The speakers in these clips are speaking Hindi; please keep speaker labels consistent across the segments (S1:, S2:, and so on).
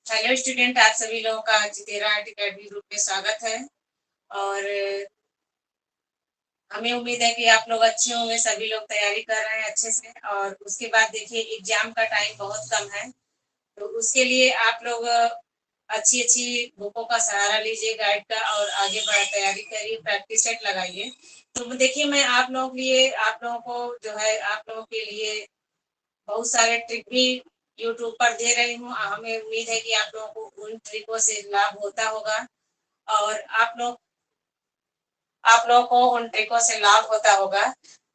S1: हेलो स्टूडेंट, आप सभी लोगों का जितेरा आर्ट अकेडमी ग्रुप में स्वागत है। और हमें उम्मीद है कि आप लोग अच्छे होंगे, सभी लोग तैयारी कर रहे हैं अच्छे से। और उसके बाद देखिए एग्जाम का टाइम बहुत कम है, तो उसके लिए आप लोग अच्छी अच्छी बुकों का सहारा लीजिए, गाइड का, और आगे बढ़ तैयारी करिए, प्रैक्टिस सेट लगाइए। तो देखिए मैं आप लोगों को जो है आप लोगों के लिए बहुत सारे ट्रिक भी यूट्यूब पर दे रही हूँ। हमें उम्मीद है कि आप लोगों को उन ट्रिकों से लाभ होता होगा, और आप लोगों को उन ट्रिकों से लाभ होता होगा।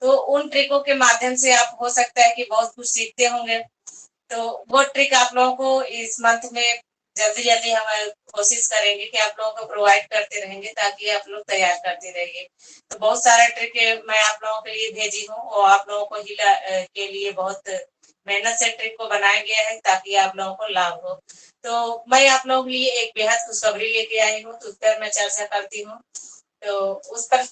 S1: तो उन ट्रिकों के माध्यम से आप हो सकता है कि बहुत कुछ सीखते होंगे। तो वो ट्रिक आप लोगों को इस मंथ में जल्दी जल्दी हम कोशिश करेंगे कि आप लोगों को प्रोवाइड करते रहेंगे, ताकि आप लोग तैयार करते रहिए। तो बहुत सारा ट्रिक मैं आप लोगों के लिए भेजी हूँ, और आप लोगों को ही के लिए बहुत मेहनत से ट्रिक को बनाया गया है, ताकि आप लोगों को लाभ हो। तो मैं आप लोगों के लिए एक बेहद खुशखबरी लेके आई हूँ, तो उस पर मैं चर्चा करती हूँ। तो उस पर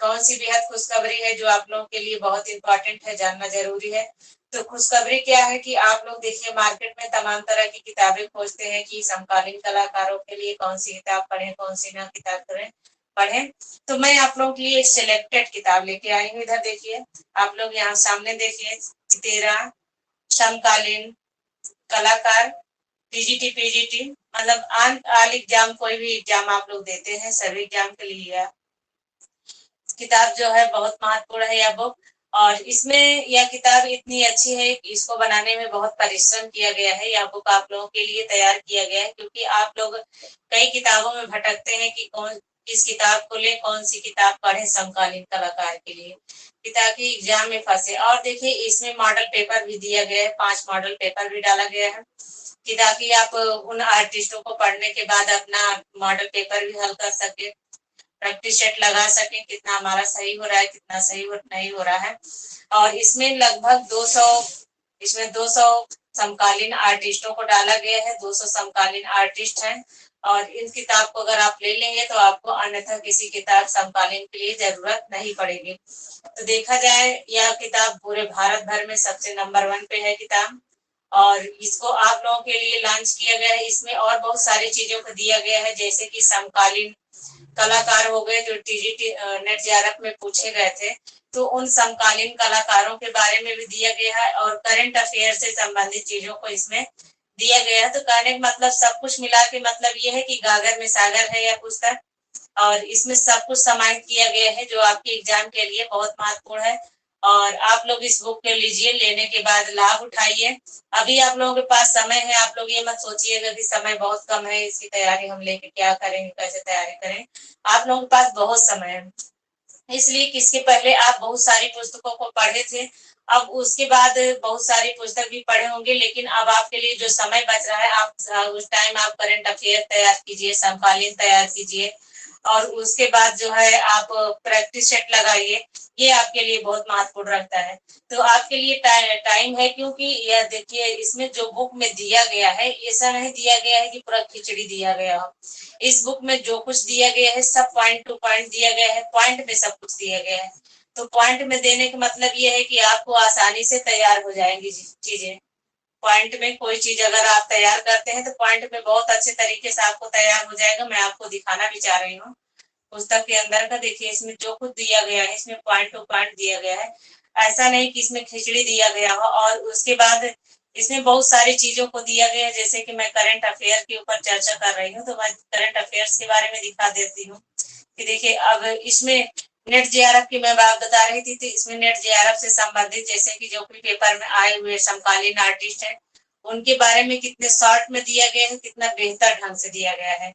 S1: कौन सी बेहद खुशखबरी है जो आप लोगों के लिए बहुत इंपॉर्टेंट है, जानना जरूरी है। तो खुशखबरी क्या है कि आप लोग देखिए मार्केट में तमाम तरह की किताबें खोजते हैं कि समकालीन कलाकारों के लिए कौन सी किताब पढ़ें, कौन सी ना किताब पढ़ें। तो मैं आप लोगों के लिए एक सिलेक्टेड किताब लेके आई हूँ। इधर देखिए, आप लोग यहाँ सामने देखिए, तेरा समकालीन कलाकार, टीजीटी पीजीटी, मतलब आल एग्जाम, कोई भी एग्जाम आप लोग देते हैं, सभी एग्जाम के लिए किताब जो है बहुत महत्वपूर्ण है यह बुक। और इसमें यह किताब इतनी अच्छी है कि इसको बनाने में बहुत परिश्रम किया गया है। यह बुक आप लोगों के लिए तैयार किया गया है, क्योंकि आप लोग कई किताबों में भटकते हैं कि किस किताब को ले, कौन सी किताब पढ़े समकालीन कलाकार के लिए, ताकि एग्जाम में फंसे। और देखिए इसमें मॉडल पेपर भी दिया गया है, 5 मॉडल पेपर भी डाला गया है, कि ताकि आप उन आर्टिस्टों को पढ़ने के बाद अपना मॉडल पेपर भी हल कर सके, प्रैक्टिस सेट लगा सके, कितना हमारा सही हो रहा है, कितना नहीं हो रहा है। और इसमें लगभग 200 समकालीन आर्टिस्टों को डाला गया है, 200 समकालीन आर्टिस्ट हैं। और इन किताब को अगर आप ले लेंगे तो आपको अन्यथा किसी किताब समकालीन के लिए जरूरत नहीं पड़ेगी। तो देखा जाए यह किताब पूरे भारत भर में सबसे नंबर 1 पे है किताब, और इसको आप लोगों के लिए लॉन्च किया गया है। इसमें और बहुत सारी चीजों को दिया गया है, जैसे कि समकालीन कलाकार हो गए जो टीजीटी नेट जेआरएफ में पूछे गए थे, तो उन समकालीन कलाकारों के बारे में भी दिया गया है, और करंट अफेयर से संबंधित चीजों को इसमें दिया गया है। तो कहने का मतलब सब कुछ मिला के मतलब ये है कि गागर में सागर है यह पुस्तक, और इसमें सब कुछ समाहित किया गया है जो आपके एग्जाम के लिए बहुत महत्वपूर्ण है। और आप लोग इस बुक को लीजिए, लेने के बाद लाभ उठाइए। अभी आप लोगों के पास समय है, आप लोग ये मत सोचिएगा कि समय बहुत कम है, इसकी तैयारी हम लेके क्या करेंगे, कैसे तैयारी करें। आप लोगों के पास बहुत समय है, इसलिए किसके पहले आप बहुत सारी पुस्तकों को पढ़े थे, अब उसके बाद बहुत सारी पुस्तक भी पढ़े होंगे, लेकिन अब आपके लिए जो समय बच रहा है, आप उस टाइम आप करंट अफेयर तैयार कीजिए, समकालीन तैयार कीजिए, और उसके बाद जो है आप प्रैक्टिस सेट लगाइए। ये आपके लिए बहुत महत्वपूर्ण रखता है। तो आपके लिए टाइम है, क्योंकि यह देखिए इसमें जो बुक में दिया गया है, ऐसा नहीं दिया गया है कि पूरा खिचड़ी दिया गया हो। इस बुक में जो कुछ दिया गया है सब पॉइंट टू पॉइंट दिया गया है, पॉइंट में सब कुछ दिया गया है। तो पॉइंट में देने का मतलब ये है कि आपको आसानी से तैयार हो जाएंगी चीजें। पॉइंट में कोई चीज अगर आप तैयार करते हैं तो पॉइंट में बहुत अच्छे तरीके से आपको तैयार हो जाएगा। मैं आपको दिखाना भी चाह रही हूँ पुस्तक के अंदर का। देखिए इसमें जो कुछ दिया गया है, इसमें पॉइंट टू पॉइंट दिया गया है, ऐसा नहीं कि इसमें खिचड़ी दिया गया हो। और उसके बाद इसमें बहुत सारी चीजों को दिया गया है, जैसे कि मैं करंट अफेयर के ऊपर चर्चा कर रही हूँ, तो मैं करंट अफेयर्स के बारे में दिखा देती हूँ कि देखिए अब इसमें नेट जेआरएफ की मैं बात बता रही थी, तो इसमें नेट जेआरएफ से संबंधित जैसे कि जो भी पेपर में आए हुए समकालीन आर्टिस्ट हैं, उनके बारे में कितने शॉर्ट में दिया गया है, कितना बेहतर ढंग से दिया गया है।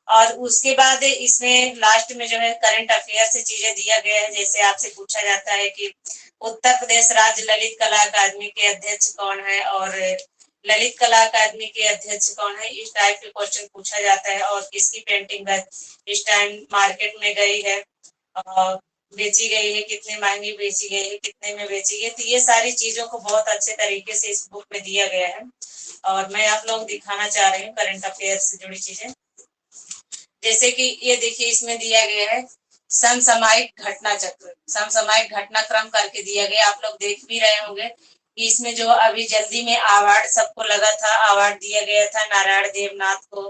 S1: और उसके बाद इसमें लास्ट में जो है करंट अफेयर से चीजें दिया गया है, जैसे आपसे पूछा जाता है कि उत्तर प्रदेश राज्य ललित कला अकादमी के अध्यक्ष कौन है, और ललित कला अकादमी के अध्यक्ष कौन है, इस टाइप के क्वेश्चन पूछा जाता है। और किसकी पेंटिंग इस टाइम मार्केट में गई है, बेची गई है, कितने महंगी बेची गई है, कितने में बेची गई, तो ये सारी चीजों को बहुत अच्छे तरीके से इस बुक में दिया गया है। और मैं आप लोग दिखाना चाह रही हूँ करंट अफेयर से जुड़ी चीजें, जैसे कि ये देखिए इसमें दिया गया है समसामयिक घटना चक्र, समसामयिक घटनाक्रम करके दिया गया, आप लोग देख भी रहे होंगे। इसमें जो अभी जल्दी में अवार्ड सबको लगा था, अवार्ड दिया गया था नारायण देवनाथ को,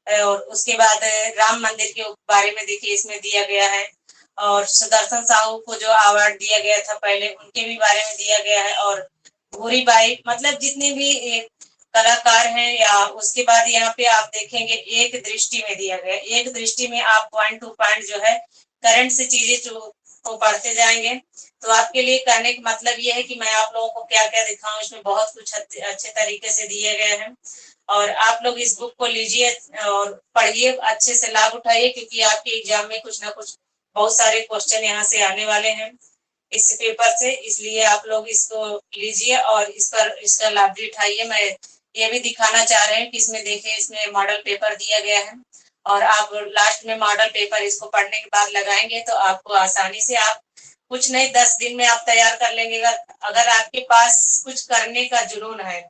S1: और उसके बाद राम मंदिर के बारे में देखिए इसमें दिया गया है, और सुदर्शन साहू को जो अवार्ड दिया गया था पहले उनके भी बारे में दिया गया है, और भूरी बाई, मतलब जितने भी कलाकार हैं, या उसके बाद यहाँ पे आप देखेंगे एक दृष्टि में दिया गया, एक दृष्टि में आप पॉइंट टू पॉइंट जो है करंट से चीजें जो को पढ़ते जाएंगे। तो आपके लिए कहने का मतलब ये है कि मैं आप लोगों को क्या क्या दिखाऊं, इसमें बहुत कुछ अच्छे तरीके से दिए गए हैं, और आप लोग इस बुक को लीजिए और पढ़िए, अच्छे से लाभ उठाइए, क्योंकि आपके एग्जाम में कुछ ना कुछ बहुत सारे क्वेश्चन यहाँ से आने वाले हैं इस पेपर से, इसलिए आप लोग इसको लीजिए और इसका लाभ भी उठाइए। मैं ये भी दिखाना चाह रहे हैं कि इसमें देखिए इसमें मॉडल पेपर दिया गया है, और आप लास्ट में मॉडल पेपर इसको पढ़ने के बाद लगाएंगे तो आपको आसानी से, आप कुछ नहीं 10 दिन में आप तैयार कर लेंगे। अगर आपके पास कुछ करने का जुनून है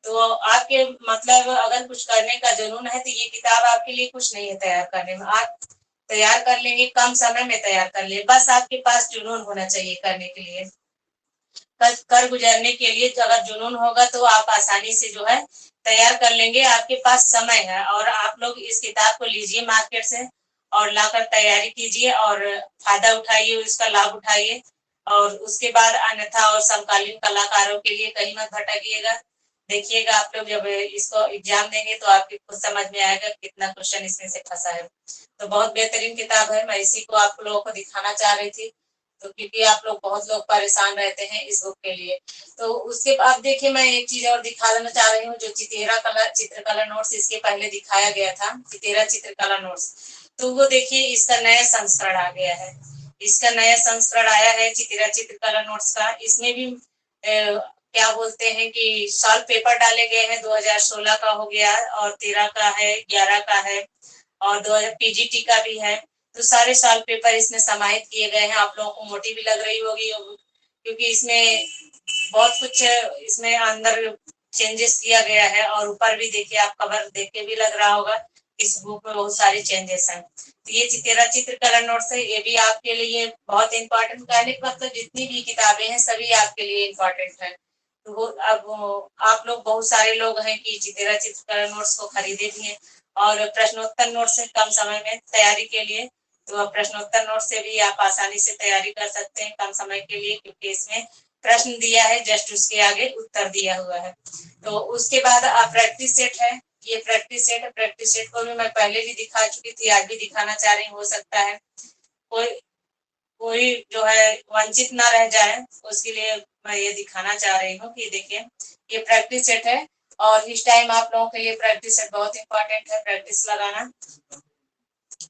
S1: तो आपके, मतलब अगर कुछ करने का जुनून है तो ये किताब आपके लिए कुछ नहीं है तैयार करने में, आप तैयार कर लेंगे, कम समय में तैयार कर ले, बस आपके पास जुनून होना चाहिए करने के लिए, कर गुजरने के लिए अगर जुनून होगा तो आप आसानी से जो है तैयार कर लेंगे, आपके पास समय है। और आप लोग इस किताब को लीजिए मार्केट से और लाकर तैयारी कीजिए और फायदा उठाइए, इसका लाभ उठाइए, और उसके बाद अन्यथा और समकालीन कलाकारों के लिए कहीं मत भटकिएगा। देखिएगा आप लोग जब इसको एग्जाम देंगे तो आपको खुद समझ में आएगा कितना क्वेश्चन इसमें से फंसा है। तो बहुत बेहतरीन किताब है, मैं इसी को आप लोगों को दिखाना चाह रही थी, तो क्योंकि आप लोग बहुत लोग परेशान रहते हैं इस बुक के लिए। तो उसके बाद देखिए मैं एक चीज और दिखा देना चाह रही हूँ, जो चितेरा कला चित्रकला नोट्स इसके पहले दिखाया गया था, चितेरा चित्रकला नोट्स, तो वो देखिए इसका नया संस्करण आ गया है, इसका नया संस्करण आया है चितेरा चित्रकला नोट्स का। इसमें भी क्या बोलते हैं कि सॉल्व पेपर डाले गए हैं, 2016 का हो गया और 13 का है, 11 का है, और 2000 पीजीटी का भी है। तो सारे साल पेपर इसमें समाहित किए गए हैं, आप लोगों को मोटी भी लग रही होगी क्योंकि इसमें बहुत कुछ इसमें अंदर चेंजेस किया गया है, और ऊपर भी देखिए आप कवर देख के भी लग रहा होगा इस बुक में बहुत सारे चेंजेस हैं। तो ये तेरा चित्रकला नोट्स है, ये भी आपके लिए बहुत इंपॉर्टेंट, कहने का मतलब जितनी भी किताबें हैं सभी आपके लिए इंपॉर्टेंट है। तो वो अब आप लोग बहुत सारे लोग हैं कि तेरा चित्रकला नोट्स को खरीदे भी हैं, और प्रश्नोत्तर नोट से कम समय में तैयारी के लिए, तो प्रश्नोत्तर नोट से भी आप आसानी से तैयारी कर सकते हैं कम समय के लिए, क्योंकि इसमें प्रश्न दिया है जस्ट उसके आगे उत्तर दिया हुआ है। तो उसके बाद प्रैक्टिस सेट है, ये प्रैक्टिस सेट है, प्रैक्टिस सेट को भी मैं पहले भी दिखा चुकी थी, आज भी दिखाना चाह रही हूँ, हो सकता है कोई कोई जो है वंचित ना रह जाए, उसके लिए मैं ये दिखाना चाह रही हूँ कि देखिए ये प्रैक्टिस सेट है, और इस टाइम आप लोगों के लिए प्रैक्टिस सेट बहुत इंपॉर्टेंट है, प्रैक्टिस लगाना।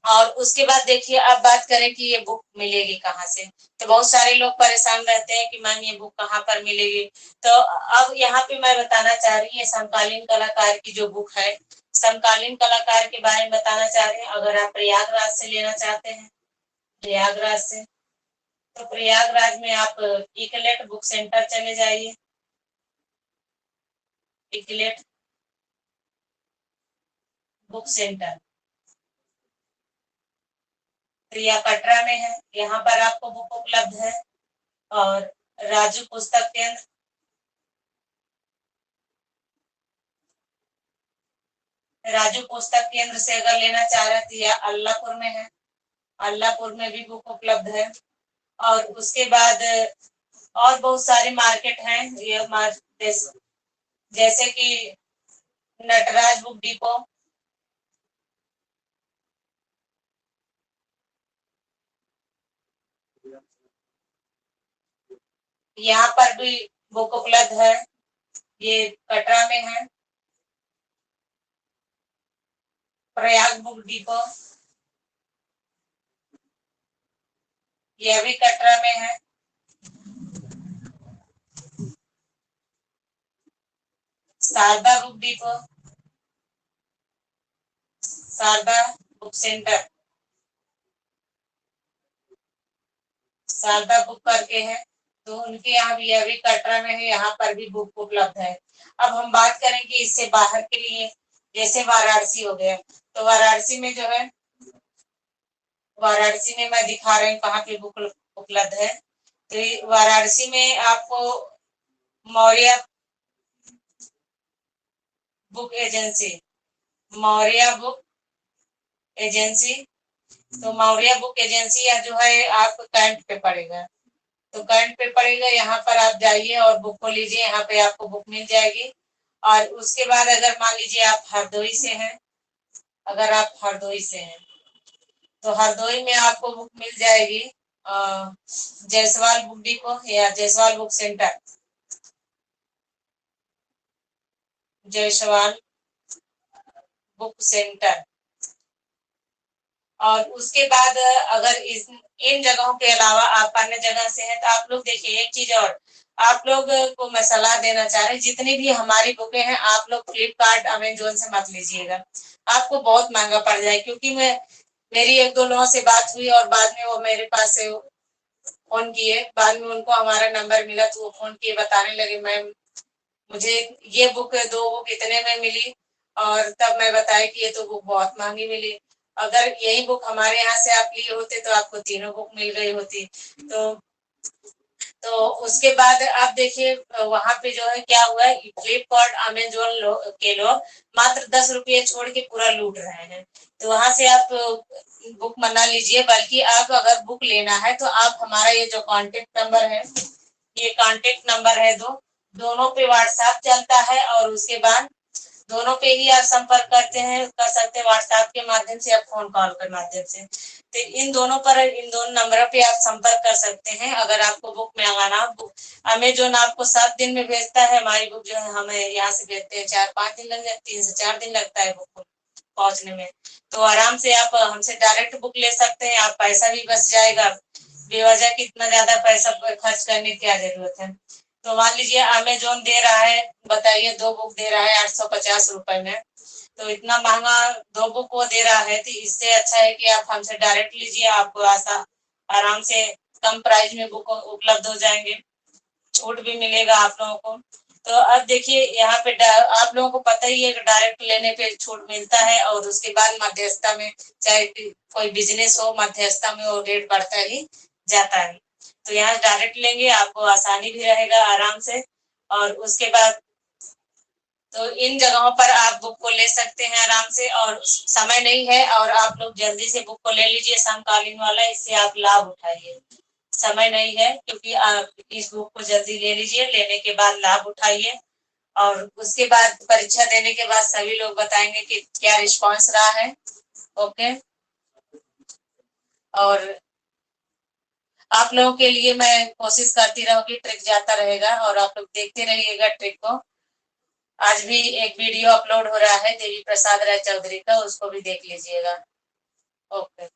S1: और उसके बाद देखिए अब बात करें कि ये बुक मिलेगी कहाँ से, तो बहुत सारे लोग परेशान रहते हैं कि मैम ये बुक कहाँ पर मिलेगी। तो अब यहाँ पे मैं बताना चाह रही हूँ समकालीन कलाकार की जो बुक है, समकालीन कलाकार के बारे में बताना चाह रहे हैं। अगर आप प्रयागराज से लेना चाहते हैं, प्रयागराज से, तो प्रयागराज में आप इकलेट बुक सेंटर चले जाइए, इकलेट बुक सेंटर, तो यह कटरा में है, यहाँ पर आपको बुक उपलब्ध है। और राजू पुस्तक केंद्र, राजू पुस्तक केंद्र से अगर लेना चाह रहे थे, या अल्लाहपुर में है, अल्लाहपुर में भी बुक उपलब्ध है। और उसके बाद और बहुत सारे मार्केट हैं, ये जैसे कि नटराज बुक डिपो, यहाँ पर भी बुक उपलब्ध है, ये कटरा में है। प्रयाग बुक डिपो, यह भी कटरा में है। Sharda book depot, Sharda book centre, Sharda book करके है, तो उनके यहाँ भी अभी कटरा में है, यहाँ पर भी बुक उपलब्ध है। अब हम बात करेंगे इससे बाहर के लिए, जैसे वाराणसी हो गया, तो वाराणसी में जो है, वाराणसी में मैं दिखा रही हूँ कहाँ पे बुक उपलब्ध है। तो वाराणसी में आपको Maurya book agency, Maurya book agency. तो मौर्य बुक एजेंसी या जो है आपको कैंट पे पड़ेगा, तो कैंट पे पड़ेगा, यहाँ पर आप जाइए और बुक को लीजिए, यहाँ पे आपको बुक मिल जाएगी। और उसके बाद अगर मान लीजिए आप हरदोई से हैं, अगर आप हरदोई से हैं तो हरदोई में आपको बुक मिल जाएगी जायसवाल बुक डिपो या Jaiswal book centre, Jaiswal book centre. और उसके बाद अगर इन जगहों के अलावा आप अन्य जगह से हैं तो आप लोग देखिए एक चीज और आप लोग को मैं सलाह देना चाह रही हूँ, जितनी भी हमारी बुकें हैं आप लोग फ्लिपकार्ट अमेजोन से मत लीजिएगा, आपको बहुत महंगा पड़ जाए। क्योंकि मेरी एक दो लोगों से बात हुई और बाद में वो मेरे पास से फोन किए, बाद में उनको हमारा नंबर मिला तो वो फोन किए बताने लगे मैम मुझे ये बुक दो बुक इतने में मिली, और तब मैं बताया कि ये तो बुक बहुत महंगी मिली, अगर यही बुक हमारे यहाँ से आप लिए होते तो आपको तीनों बुक मिल गई होती। तो उसके बाद आप देखिए वहां पे जो है क्या हुआ है, फ्लिपकार्ट अमेजोन के लोग मात्र 10 रुपये छोड़ के पूरा लूट रहे हैं। तो वहां से आप बुक मना लीजिए, बल्कि आप अगर बुक लेना है तो आप हमारा ये जो कांटेक्ट नंबर है, ये कांटेक्ट नंबर है दोनों पे व्हाट्सएप चलता है, और उसके बाद दोनों पे ही आप संपर्क कर सकते हैं व्हाट्सएप के माध्यम से या फोन कॉल के माध्यम से। तो इन दोनों नंबरों पे आप संपर्क कर सकते हैं अगर आपको बुक मंगाना। अमेजोन आपको 7 दिन में भेजता है, हमारी बुक जो है हमें यहाँ से भेजते हैं 4-5 दिन लग जाते, 3 से 4 दिन लगता है बुक को पहुंचने में। तो आराम से आप हमसे डायरेक्ट बुक ले सकते हैं, आप पैसा भी बच जाएगा, बेवजह कितना ज्यादा पैसा खर्च करने की क्या जरूरत है। तो मान लीजिए अमेजोन दे रहा है, बताइए 2 बुक दे रहा है 850 रुपए में, तो इतना महंगा 2 बुक वो दे रहा है, तो इससे अच्छा है कि आप हमसे डायरेक्ट लीजिए, आपको आराम से कम प्राइस में बुक उपलब्ध हो जाएंगे, छूट भी मिलेगा आप लोगों को। तो अब देखिए यहाँ पे आप लोगों को पता ही है कि डायरेक्ट लेने पे छूट मिलता है, और उसके बाद मध्यस्थता में चाहे कोई बिजनेस हो, मध्यस्थता में वो रेट बढ़ता ही जाता है। तो यहाँ डायरेक्ट लेंगे आपको आसानी भी रहेगा आराम से। और उसके बाद तो इन जगहों पर आप बुक को ले सकते हैं आराम से, और समय नहीं है और आप लोग जल्दी से बुक को ले लीजिए समकालीन वाला, इससे आप लाभ उठाइए। समय नहीं है क्योंकि आप इस बुक को जल्दी ले लीजिए, लेने के बाद लाभ उठाइए, और उसके बाद परीक्षा देने के बाद सभी लोग बताएंगे कि क्या रिस्पांस रहा है। ओके, और आप लोगों के लिए मैं कोशिश करती रहूंगी, ट्रिक जाता रहेगा और आप लोग देखते रहिएगा ट्रिक को। आज भी एक वीडियो अपलोड हो रहा है देवी प्रसाद राय चौधरी का, उसको भी देख लीजिएगा। ओके।